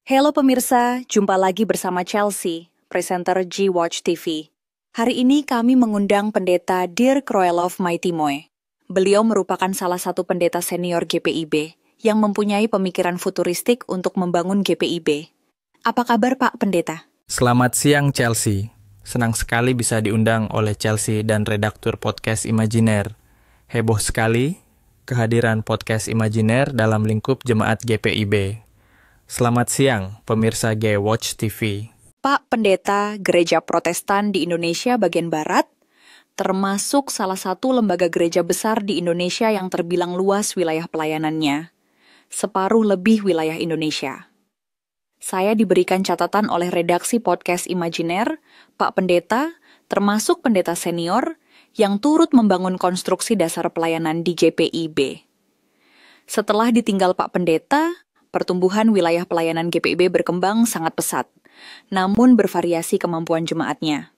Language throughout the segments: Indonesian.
Halo pemirsa, jumpa lagi bersama Chelsea, presenter G-Watch TV. Hari ini kami mengundang pendeta Dirk Kroelov Maitimoe. Beliau merupakan salah satu pendeta senior GPIB yang mempunyai pemikiran futuristik untuk membangun GPIB. Apa kabar Pak Pendeta? Selamat siang Chelsea. Senang sekali bisa diundang oleh Chelsea dan redaktur podcast Imajiner. Heboh sekali kehadiran podcast Imajiner dalam lingkup jemaat GPIB. Selamat siang, pemirsa G-Watch TV. Pak Pendeta, Gereja Protestan di Indonesia bagian Barat, termasuk salah satu lembaga gereja besar di Indonesia yang terbilang luas wilayah pelayanannya, separuh lebih wilayah Indonesia. Saya diberikan catatan oleh redaksi podcast Imajiner, Pak Pendeta, termasuk pendeta senior, yang turut membangun konstruksi dasar pelayanan di GPIB. Setelah ditinggal Pak Pendeta, pertumbuhan wilayah pelayanan GPIB berkembang sangat pesat, namun bervariasi kemampuan jemaatnya.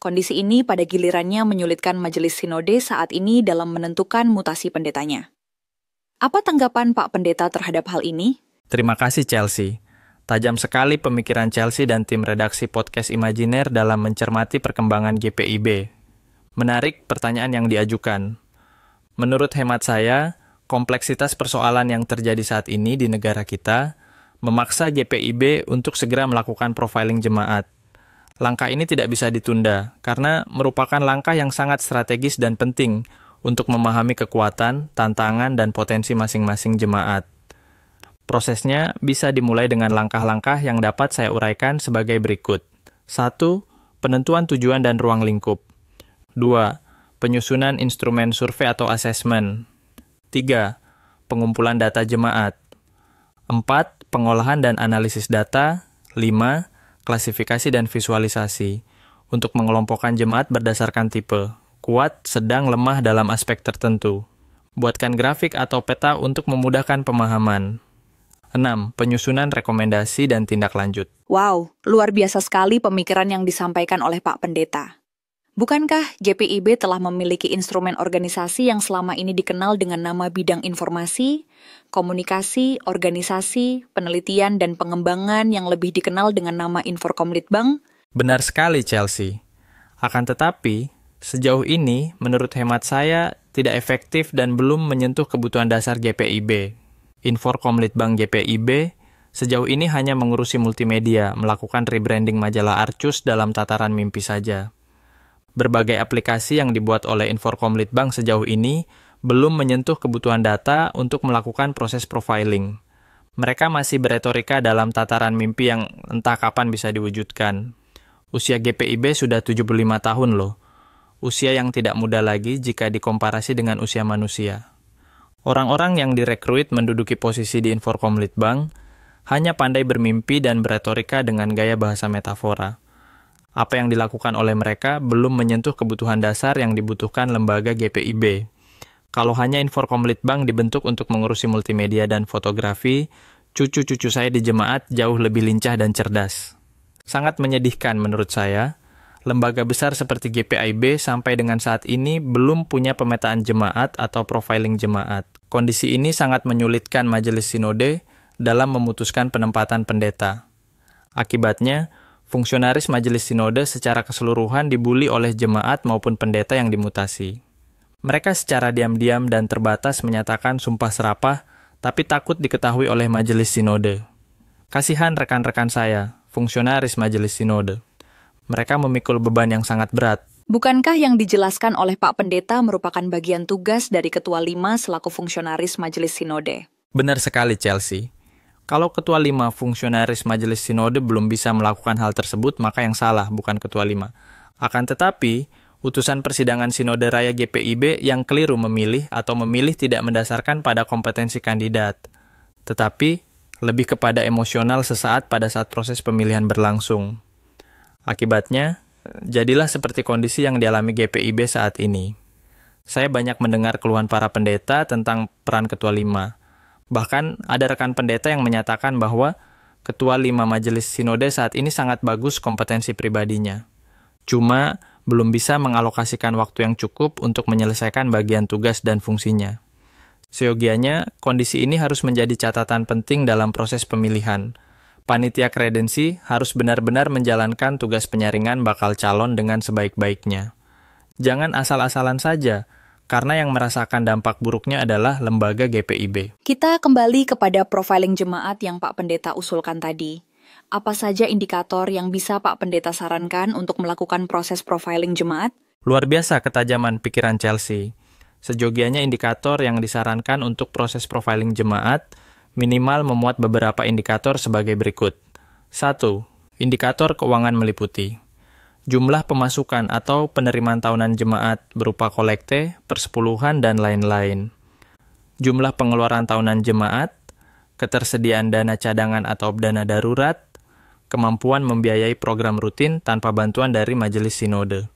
Kondisi ini pada gilirannya menyulitkan Majelis Sinode saat ini dalam menentukan mutasi pendetanya. Apa tanggapan Pak Pendeta terhadap hal ini? Terima kasih Chelsea. Tajam sekali pemikiran Chelsea dan tim redaksi podcast Imajiner dalam mencermati perkembangan GPIB. Menarik pertanyaan yang diajukan. Menurut hemat saya, kompleksitas persoalan yang terjadi saat ini di negara kita memaksa GPIB untuk segera melakukan profiling jemaat. Langkah ini tidak bisa ditunda karena merupakan langkah yang sangat strategis dan penting untuk memahami kekuatan, tantangan, dan potensi masing-masing jemaat. Prosesnya bisa dimulai dengan langkah-langkah yang dapat saya uraikan sebagai berikut. 1. Penentuan tujuan dan ruang lingkup. 2. Penyusunan instrumen survei atau asesmen. 3. Pengumpulan data jemaat. 4. Pengolahan dan analisis data. 5. Klasifikasi dan visualisasi. Untuk mengelompokkan jemaat berdasarkan tipe, kuat, sedang, lemah dalam aspek tertentu. Buatkan grafik atau peta untuk memudahkan pemahaman. 6. Penyusunan rekomendasi dan tindak lanjut. Wow, luar biasa sekali pemikiran yang disampaikan oleh Pak Pendeta. Bukankah GPIB telah memiliki instrumen organisasi yang selama ini dikenal dengan nama bidang informasi, komunikasi, organisasi, penelitian, dan pengembangan yang lebih dikenal dengan nama Inforkomlitbang? Benar sekali, Chelsea. Akan tetapi, sejauh ini, menurut hemat saya, tidak efektif dan belum menyentuh kebutuhan dasar GPIB. Inforkomlitbang GPIB sejauh ini hanya mengurusi multimedia, melakukan rebranding majalah Arcus dalam tataran mimpi saja. Berbagai aplikasi yang dibuat oleh Inforkomlitbang sejauh ini belum menyentuh kebutuhan data untuk melakukan proses profiling. Mereka masih beretorika dalam tataran mimpi yang entah kapan bisa diwujudkan. Usia GPIB sudah 75 tahun loh. Usia yang tidak muda lagi jika dikomparasi dengan usia manusia. Orang-orang yang direkrut menduduki posisi di Inforkomlitbang hanya pandai bermimpi dan beretorika dengan gaya bahasa metafora. Apa yang dilakukan oleh mereka belum menyentuh kebutuhan dasar yang dibutuhkan lembaga GPIB. Kalau hanya Inforkomlitbang dibentuk untuk mengurusi multimedia dan fotografi, cucu-cucu saya di jemaat jauh lebih lincah dan cerdas. Sangat menyedihkan menurut saya, lembaga besar seperti GPIB sampai dengan saat ini belum punya pemetaan jemaat atau profiling jemaat. Kondisi ini sangat menyulitkan Majelis Sinode dalam memutuskan penempatan pendeta. Akibatnya, fungsionaris Majelis Sinode secara keseluruhan dibuli oleh jemaat maupun pendeta yang dimutasi. Mereka secara diam-diam dan terbatas menyatakan sumpah serapah, tapi takut diketahui oleh Majelis Sinode. Kasihan rekan-rekan saya, fungsionaris Majelis Sinode. Mereka memikul beban yang sangat berat. Bukankah yang dijelaskan oleh Pak Pendeta merupakan bagian tugas dari Ketua 5 selaku fungsionaris Majelis Sinode? Benar sekali, Chelsea. Kalau Ketua 5 fungsionaris Majelis Sinode belum bisa melakukan hal tersebut, maka yang salah, bukan Ketua 5. Akan tetapi, utusan persidangan Sinode Raya GPIB yang keliru memilih atau memilih tidak mendasarkan pada kompetensi kandidat, tetapi lebih kepada emosional sesaat pada saat proses pemilihan berlangsung. Akibatnya, jadilah seperti kondisi yang dialami GPIB saat ini. Saya banyak mendengar keluhan para pendeta tentang peran Ketua 5. Bahkan ada rekan pendeta yang menyatakan bahwa Ketua 5 Majelis Sinode saat ini sangat bagus kompetensi pribadinya. Cuma belum bisa mengalokasikan waktu yang cukup untuk menyelesaikan bagian tugas dan fungsinya. Seyogianya, kondisi ini harus menjadi catatan penting dalam proses pemilihan. Panitia kredensi harus benar-benar menjalankan tugas penyaringan bakal calon dengan sebaik-baiknya. Jangan asal-asalan saja, karena yang merasakan dampak buruknya adalah lembaga GPIB. Kita kembali kepada profiling jemaat yang Pak Pendeta usulkan tadi. Apa saja indikator yang bisa Pak Pendeta sarankan untuk melakukan proses profiling jemaat? Luar biasa ketajaman pikiran Chelsea. Sejogianya indikator yang disarankan untuk proses profiling jemaat minimal memuat beberapa indikator sebagai berikut. 1. Indikator keuangan meliputi jumlah pemasukan atau penerimaan tahunan jemaat berupa kolekte, persepuluhan, dan lain-lain. Jumlah pengeluaran tahunan jemaat, ketersediaan dana cadangan atau dana darurat, kemampuan membiayai program rutin tanpa bantuan dari majelis sinode.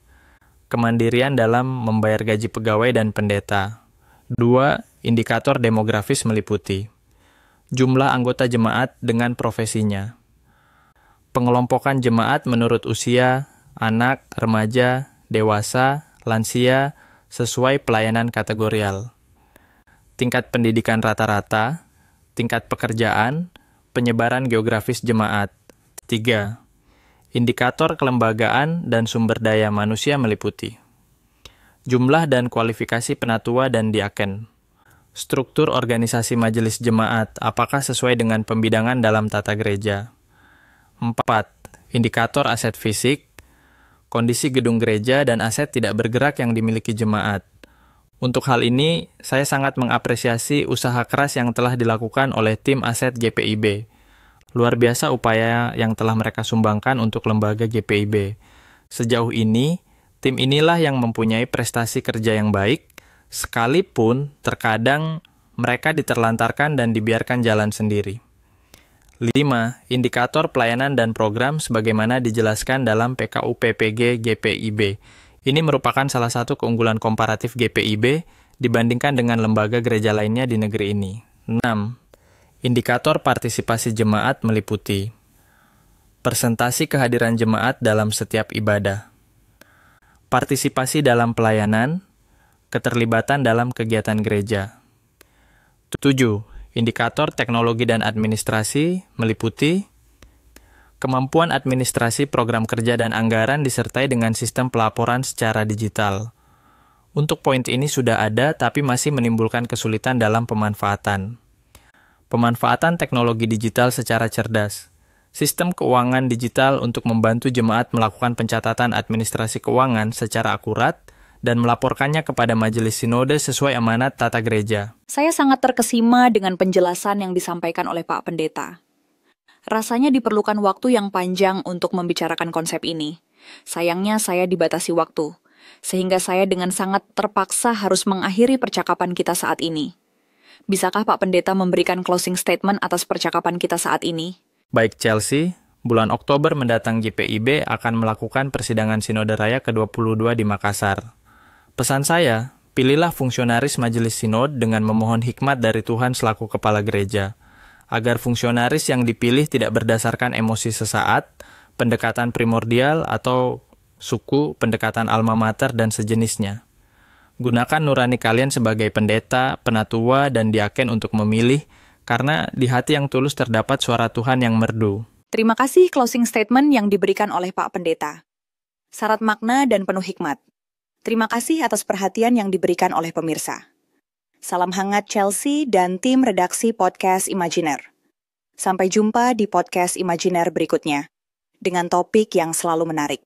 Kemandirian dalam membayar gaji pegawai dan pendeta. 2. Indikator demografis meliputi jumlah anggota jemaat dengan profesinya. Pengelompokan jemaat menurut usia, anak, remaja, dewasa, lansia, sesuai pelayanan kategorial. Tingkat pendidikan rata-rata, tingkat pekerjaan, penyebaran geografis jemaat. 3. Indikator kelembagaan dan sumber daya manusia meliputi jumlah dan kualifikasi penatua dan diaken. Struktur organisasi majelis jemaat, apakah sesuai dengan pembidangan dalam tata gereja? 4. Indikator aset fisik, kondisi gedung gereja dan aset tidak bergerak yang dimiliki jemaat. Untuk hal ini, saya sangat mengapresiasi usaha keras yang telah dilakukan oleh tim aset GPIB. Luar biasa upaya yang telah mereka sumbangkan untuk lembaga GPIB. Sejauh ini, tim inilah yang mempunyai prestasi kerja yang baik, sekalipun terkadang mereka diterlantarkan dan dibiarkan jalan sendiri. 5. Indikator pelayanan dan program sebagaimana dijelaskan dalam PKUPPG GPIB. Ini merupakan salah satu keunggulan komparatif GPIB dibandingkan dengan lembaga gereja lainnya di negeri ini. 6. Indikator partisipasi jemaat meliputi persentasi kehadiran jemaat dalam setiap ibadah, partisipasi dalam pelayanan, keterlibatan dalam kegiatan gereja. 7. Indikator teknologi dan administrasi meliputi kemampuan administrasi program kerja dan anggaran disertai dengan sistem pelaporan secara digital. Untuk poin ini sudah ada tapi masih menimbulkan kesulitan dalam pemanfaatan. Pemanfaatan teknologi digital secara cerdas. Sistem keuangan digital untuk membantu jemaat melakukan pencatatan administrasi keuangan secara akurat dan melaporkannya kepada majelis sinode sesuai amanat tata gereja. Saya sangat terkesima dengan penjelasan yang disampaikan oleh Pak Pendeta. Rasanya diperlukan waktu yang panjang untuk membicarakan konsep ini. Sayangnya saya dibatasi waktu, sehingga saya dengan sangat terpaksa harus mengakhiri percakapan kita saat ini. Bisakah Pak Pendeta memberikan closing statement atas percakapan kita saat ini? Baik Chelsea, bulan Oktober mendatang GPIB akan melakukan persidangan Sinode Raya ke-22 di Makassar. Pesan saya, pilihlah fungsionaris majelis sinod dengan memohon hikmat dari Tuhan selaku kepala gereja, agar fungsionaris yang dipilih tidak berdasarkan emosi sesaat, pendekatan primordial atau suku, pendekatan alma mater, dan sejenisnya. Gunakan nurani kalian sebagai pendeta, penatua, dan diaken untuk memilih, karena di hati yang tulus terdapat suara Tuhan yang merdu. Terima kasih closing statement yang diberikan oleh Pak Pendeta. Syarat makna dan penuh hikmat. Terima kasih atas perhatian yang diberikan oleh pemirsa. Salam hangat Chelsea dan tim redaksi Podcast Imajiner. Sampai jumpa di Podcast Imajiner berikutnya, dengan topik yang selalu menarik.